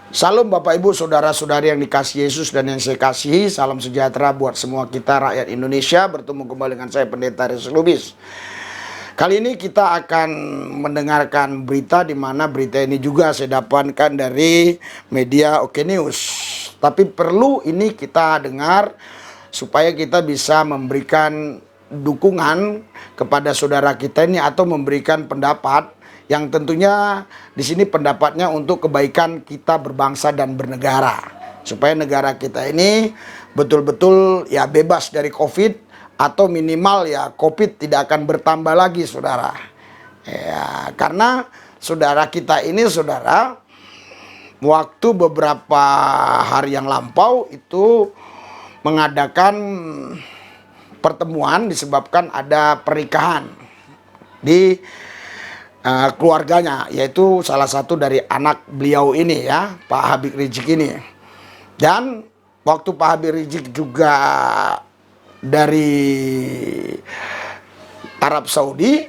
Salam Bapak Ibu, saudara-saudari yang dikasihi Yesus dan yang saya kasihi. Salam sejahtera buat semua kita rakyat Indonesia. Bertemu kembali dengan saya Pendeta Aris Lubis. Kali ini kita akan mendengarkan berita, di mana berita ini juga saya dapatkan dari media Oke News. Tapi perlu ini kita dengar supaya kita bisa memberikan dukungan kepada saudara kita ini atau memberikan pendapat yang tentunya di sini pendapatnya untuk kebaikan kita berbangsa dan bernegara, supaya negara kita ini betul-betul ya bebas dari COVID, atau minimal ya COVID tidak akan bertambah lagi, saudara. Ya, karena saudara kita ini, saudara, waktu beberapa hari yang lampau itu mengadakan pertemuan disebabkan ada pernikahan di keluarganya, yaitu salah satu dari anak beliau ini ya, Pak Habib Rizik ini. Dan waktu Pak Habib Rizik juga dari Arab Saudi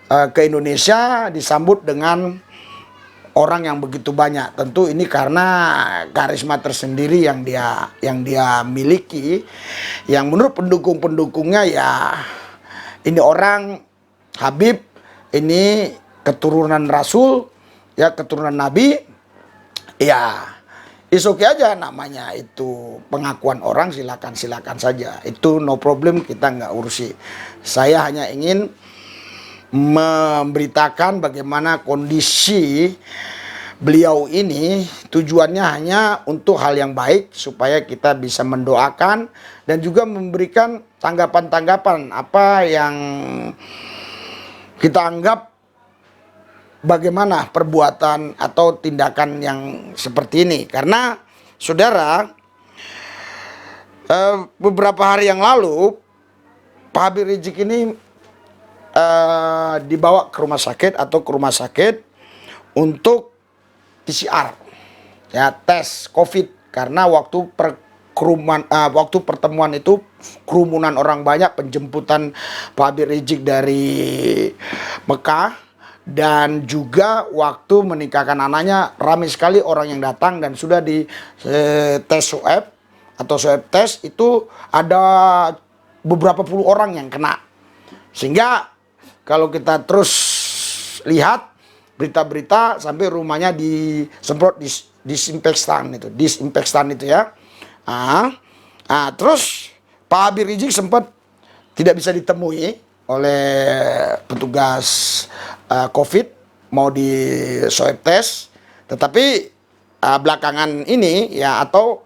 ke Indonesia disambut dengan orang yang begitu banyak. Tentu ini karena karisma tersendiri yang dia miliki, yang menurut pendukung-pendukungnya ya ini orang Habib ini keturunan Rasul, ya keturunan Nabi, ya is okay aja namanya, itu pengakuan orang, silakan saja, itu no problem, kita nggak urusi. Saya hanya ingin memberitakan bagaimana kondisi beliau ini, tujuannya hanya untuk hal yang baik, supaya kita bisa mendoakan dan juga memberikan tanggapan-tanggapan apa yang kita anggap bagaimana perbuatan atau tindakan yang seperti ini. Karena saudara, beberapa hari yang lalu Pak Habib Rizik ini dibawa ke rumah sakit untuk PCR, ya, tes COVID. Karena waktu pertemuan itu kerumunan orang banyak, penjemputan Pak Habib Rizik dari Mekah, dan juga waktu menikahkan anaknya ramai sekali orang yang datang, dan sudah di tes swab atau swab test itu ada beberapa puluh orang yang kena. Sehingga kalau kita terus lihat berita-berita sampai rumahnya disemprot disinfektan itu ya. Terus Pak Habib Rizik sempat tidak bisa ditemui oleh petugas COVID, mau di swab test. Tetapi belakangan ini ya, atau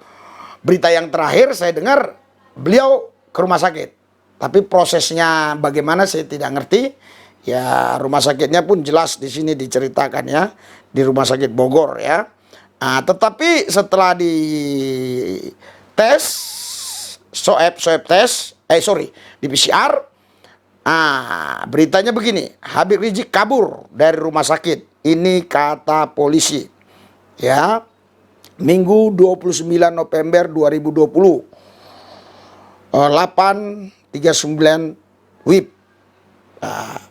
berita yang terakhir saya dengar, beliau ke rumah sakit. Tapi prosesnya bagaimana saya tidak ngerti. Ya, rumah sakitnya pun jelas di sini diceritakan ya, di Rumah Sakit Bogor ya. Tetapi setelah di tes swab test, di PCR, beritanya begini, Habib Rizik kabur dari rumah sakit. Ini kata polisi ya, Minggu 29 November 2020, 8.39 WIB,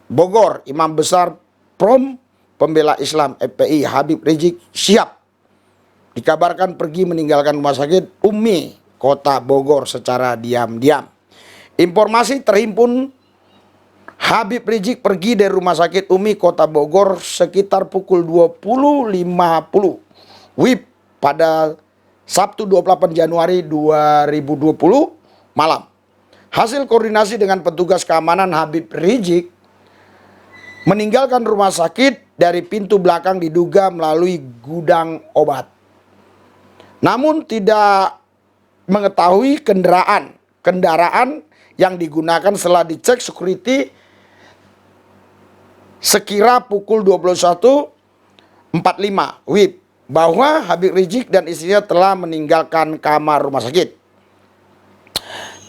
Bogor. Imam Besar Prom Pembela Islam FPI Habib Rizik Syihab dikabarkan pergi meninggalkan rumah sakit Umi Kota Bogor secara diam-diam. Informasi terhimpun Habib Rizik pergi dari rumah sakit Umi Kota Bogor sekitar pukul 20.50 WIB pada Sabtu 28 Januari 2020 malam. Hasil koordinasi dengan petugas keamanan, Habib Rizik meninggalkan rumah sakit dari pintu belakang, diduga melalui gudang obat. Namun tidak mengetahui kendaraan yang digunakan setelah dicek security sekira pukul 21.45 WIB bahwa Habib Rizik dan istrinya telah meninggalkan kamar rumah sakit.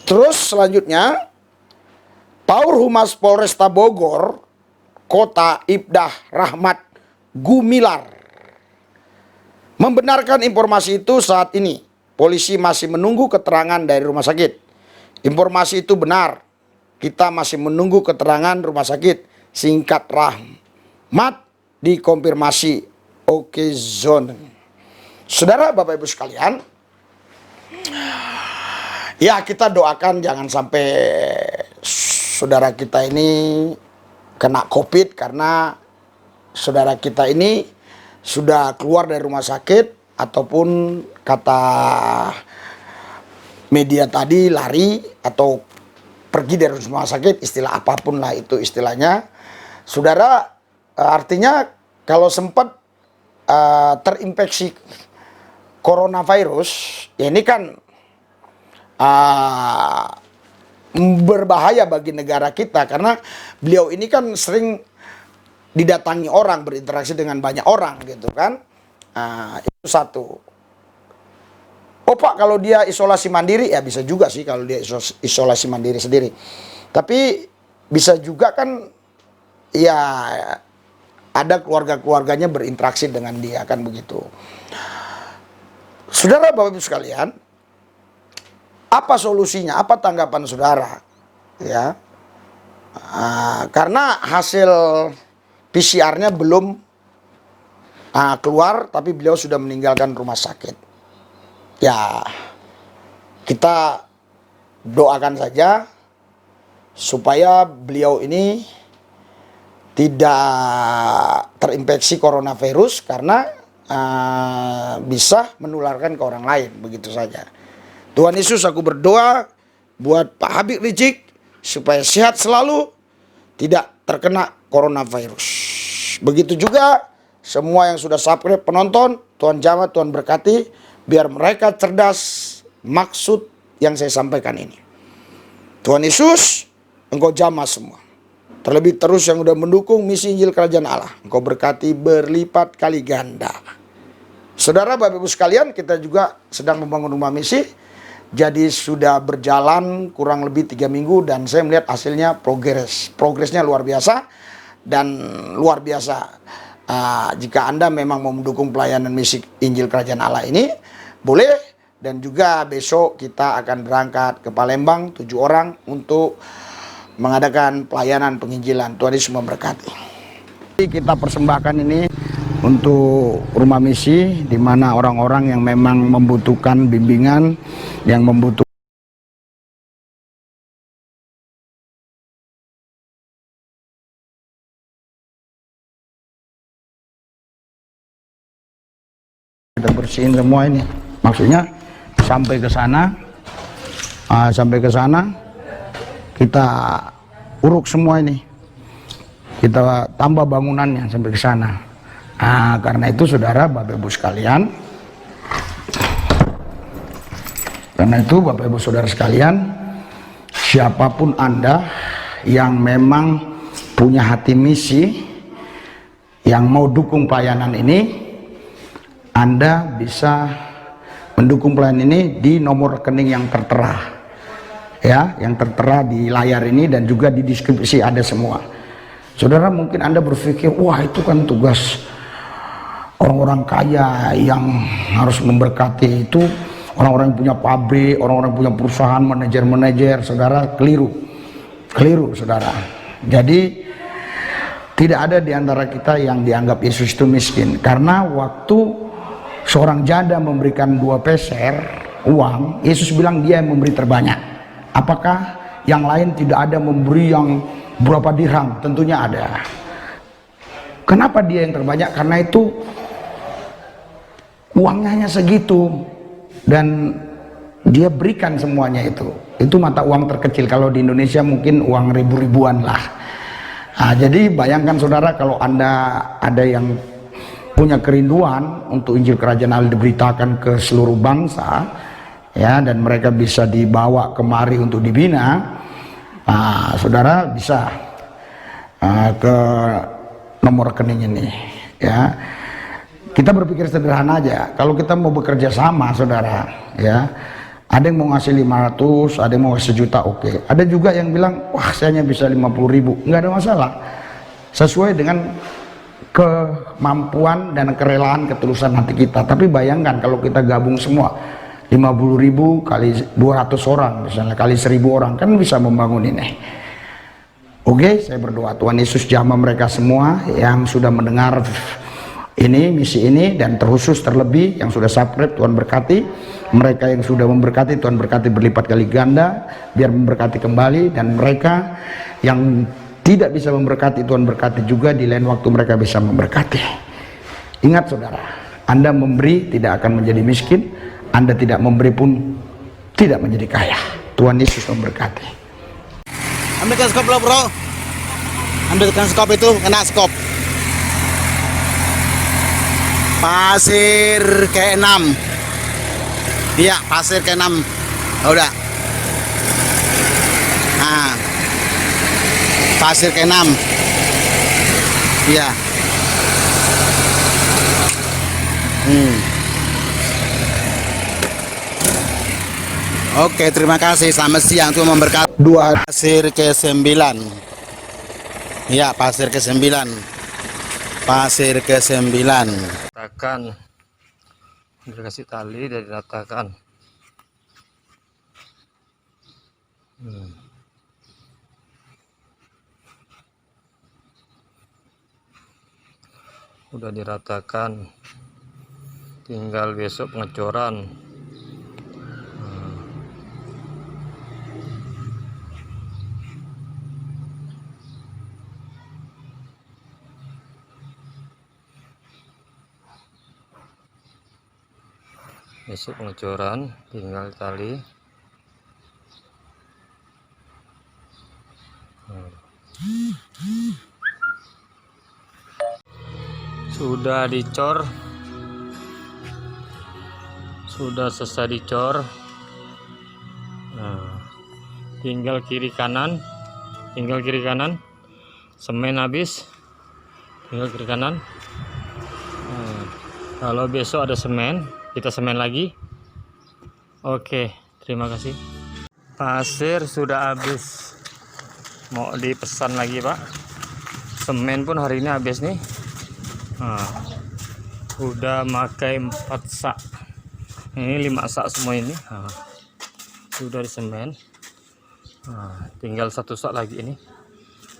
Terus selanjutnya, Paur Humas Polresta Bogor Kota Ibdah Rahmat Gumilar membenarkan informasi itu. Saat ini polisi masih menunggu keterangan dari rumah sakit. Informasi itu benar. Kita masih menunggu keterangan rumah sakit. Singkat Rahmat dikonfirmasi Oke Zone. Saudara, Bapak Ibu sekalian, ya kita doakan jangan sampai saudara kita ini kena COVID, karena saudara kita ini sudah keluar dari rumah sakit ataupun kata media tadi lari atau pergi dari rumah sakit, istilah apapun lah itu istilahnya. Saudara, artinya kalau sempat terinfeksi coronavirus, ya ini kan berbahaya bagi negara kita, karena beliau ini kan sering didatangi orang, berinteraksi dengan banyak orang gitu kan. Itu satu. Oh Pak, kalau dia isolasi mandiri, ya bisa juga sih kalau dia isolasi mandiri sendiri. Tapi bisa juga kan ya ada keluarga-keluarganya berinteraksi dengan dia, kan begitu. Saudara, Bapak Ibu sekalian, apa solusinya? Apa tanggapan saudara? Ya, karena hasil PCR-nya belum keluar, tapi beliau sudah meninggalkan rumah sakit. Ya, kita doakan saja supaya beliau ini tidak terinfeksi coronavirus, karena bisa menularkan ke orang lain, begitu saja. Tuhan Yesus, aku berdoa buat Pak Habib Rizik supaya sehat selalu, tidak terkena coronavirus. Begitu juga semua yang sudah subscribe, penonton, Tuhan jamah, Tuhan berkati, biar mereka cerdas maksud yang saya sampaikan ini. Tuhan Yesus, Engkau jamah semua. Terlebih terus yang sudah mendukung misi Injil Kerajaan Allah, Engkau berkati berlipat kali ganda. Saudara, Bapak Ibu sekalian, kita juga sedang membangun rumah misi. Jadi sudah berjalan kurang lebih 3 minggu dan saya melihat hasilnya progresnya luar biasa dan luar biasa. Jika Anda memang mau mendukung pelayanan misi Injil Kerajaan Allah ini, boleh. Dan juga besok kita akan berangkat ke Palembang 7 orang untuk mengadakan pelayanan penginjilan. Tuhan Yesus memberkati. Kita persembahkan ini untuk rumah misi, di mana orang-orang yang memang membutuhkan bimbingan, yang membutuhkan kita bersihin semua ini. Maksudnya sampai ke sana, kita uruk semua ini, kita tambah bangunannya sampai ke sana. Karena itu saudara, Bapak Ibu sekalian, saudara sekalian, siapapun Anda yang memang punya hati misi, yang mau dukung pelayanan ini, Anda bisa mendukung pelayanan ini di nomor rekening yang tertera, ya, yang tertera di layar ini, dan juga di deskripsi ada semua. Saudara, mungkin Anda berpikir, wah itu kan tugas orang-orang kaya yang harus memberkati, itu orang-orang yang punya pabrik, orang-orang yang punya perusahaan, manajer-manajer. Saudara, keliru saudara. Jadi tidak ada di antara kita yang dianggap Yesus itu miskin, karena waktu seorang janda memberikan 2 peser uang, Yesus bilang dia yang memberi terbanyak. Apakah yang lain tidak ada memberi yang berapa dirham? Tentunya ada. Kenapa dia yang terbanyak? Karena itu uangnya hanya segitu dan dia berikan semuanya itu. Itu mata uang terkecil. Kalau di Indonesia mungkin uang ribu-ribuan lah. Jadi bayangkan saudara, kalau Anda ada yang punya kerinduan untuk Injil Kerajaan Allah diberitakan ke seluruh bangsa, ya, dan mereka bisa dibawa kemari untuk dibina, saudara bisa ke nomor rekening ini, ya. Kita berpikir sederhana aja, kalau kita mau bekerja sama, saudara, ya, ada yang mau ngasih 500, ada yang mau ngasih 1 juta, oke. Ada juga yang bilang, wah saya hanya bisa 50.000, nggak ada masalah, sesuai dengan kemampuan dan kerelaan ketulusan hati kita. Tapi bayangkan kalau kita gabung semua 50.000 kali 200 orang, misalnya kali 1.000 orang, kan bisa membangun ini. Oke, saya berdoa Tuhan Yesus jamah mereka semua yang sudah mendengar ini, misi ini, dan terkhusus terlebih yang sudah subscribe, Tuhan berkati. Mereka yang sudah memberkati, Tuhan berkati berlipat kali ganda, biar memberkati kembali. Dan mereka yang tidak bisa memberkati, Tuhan berkati juga, di lain waktu mereka bisa memberkati. Ingat saudara, Anda memberi tidak akan menjadi miskin, Anda tidak memberi pun tidak menjadi kaya. Tuhan Yesus memberkati. Ambilkan skop lo bro, ambilkan skop itu, kena skop. Pasir ke-6. Iya, pasir ke-6. Udah. Nah. Pasir ke-6. Iya. Oke, terima kasih. Selamat siang, Tuhan memberkati. Pasir ke-9. Iya, pasir ke-9. Pasir ke-9. Ratakan, dikasih tali dan diratakan. Udah diratakan, tinggal besok pengecoran. Besok pengecoran, tinggal tali. Sudah dicor, sudah selesai dicor. Tinggal kiri kanan, semen habis, tinggal kiri kanan. Kalau besok ada semen, kita semen lagi. Oke, terima kasih. Pasir sudah habis, mau dipesan lagi Pak. Semen pun hari ini habis nih. Udah pakai 4 sak, ini 5 sak semua ini. Sudah disemen. Tinggal 1 sak lagi ini.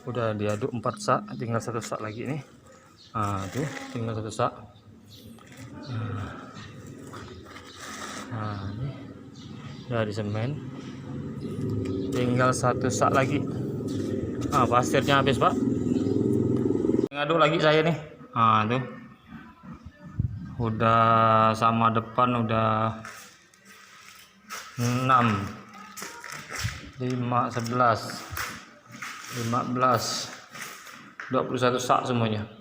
Udah diaduk 4 sak, tinggal 1 sak lagi ini. Tuh tinggal 1 sak. Ini udah disemen, tinggal 1 sak lagi. Pasirnya habis Pak, ngaduk lagi saya nih. Tuh udah sama depan udah 6, 5, 11, 15, 21 sak semuanya.